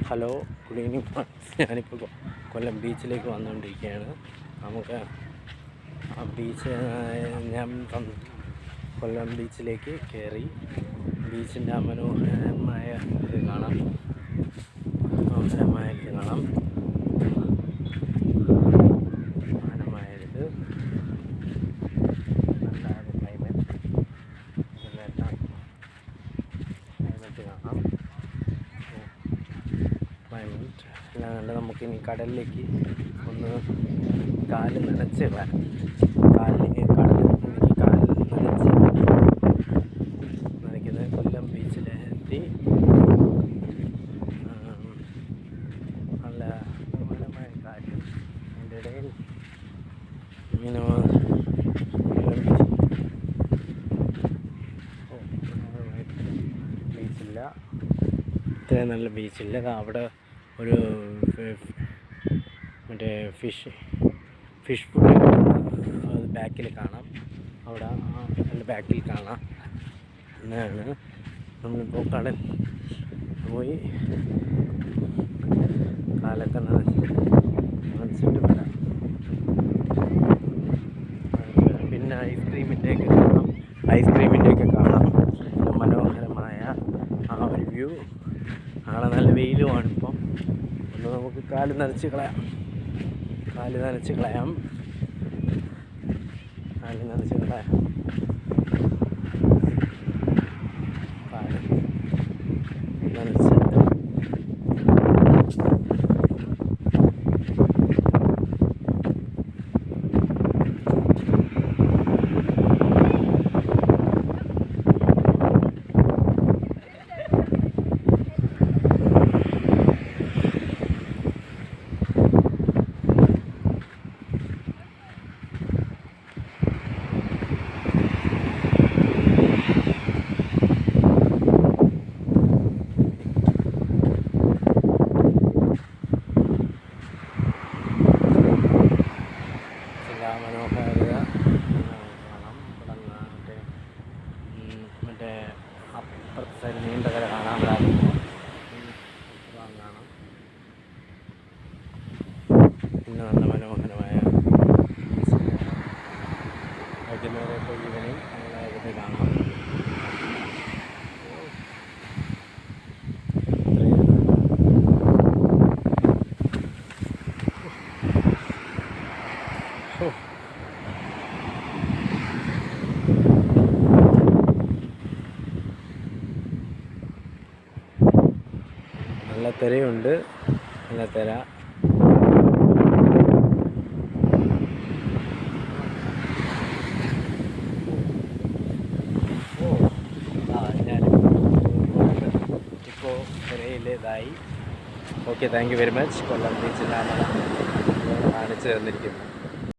Hello, good evening. ഞാനിപ്പോൾ കൊല്ലം ബീച്ചിലേക്ക് വന്നുകൊണ്ടിരിക്കുകയാണ്. നമുക്ക് ആ ബീച്ച് ഞാൻ കൊല്ലം ബീച്ചിലേക്ക് കയറി ബീച്ചിൻ്റെ മനോഹരമായ ഇത് കാണാം. മനോഹരമായത് നല്ല ക്ലൈമറ്റ് കാണാം. എല്ലാം കണ്ട് നമുക്കിനി കടലിലേക്ക് ഒന്ന് കാല് നനച്ച് നനയ്ക്കുന്നത്. കൊല്ലം ബീച്ചിലെത്തി നല്ല മനോഹരമായ കാറ്റും അതിൻ്റെ ഇടയിൽ ഇങ്ങനെ ബീച്ചില്ല, ഇത്രയും നല്ല ബീച്ചില്ല. അവിടെ ഒരു മറ്റേ ഫിഷ് ഫുഡ് അത് ബാക്കിൽ കാണാം. അവിടെ നല്ല ബാക്കിൽ കാണാം. എന്നാണ് നമ്മളിപ്പോൾ കടൽ പോയി കാലൊക്കെ നനച്ചിട്ട് വരാം. പിന്നെ ഐസ്ക്രീമിൻ്റെയൊക്കെ കാണാം. മനോഹരമായ ആ ഒരു വ്യൂ. നാളെ നല്ല വെയിലുമാണ്. ഇപ്പം ഒന്ന് നമുക്ക് കാല് നനച്ച് കളയാം. കാല് നനച്ച് മനോഹാരിത കാണാം. ഇവിടെ മറ്റേ അപ്പുറത്തെ സൈഡ് നീണ്ടകര കാണാം. കാണാം. പിന്നെ നല്ല മനോഹരമായ വൈകുന്നേരത്തെ ഈവനിങ് നല്ലതായിട്ട് കാണാം. നല്ല തിരയുണ്ട്, നല്ല തിര. ഞാനിപ്പോൾ തിരയിലേതായി. Okay, thank you very much. Kollam ബീച്ചിലാണ് കാണിച്ചു തന്നിരിക്കുന്നത്.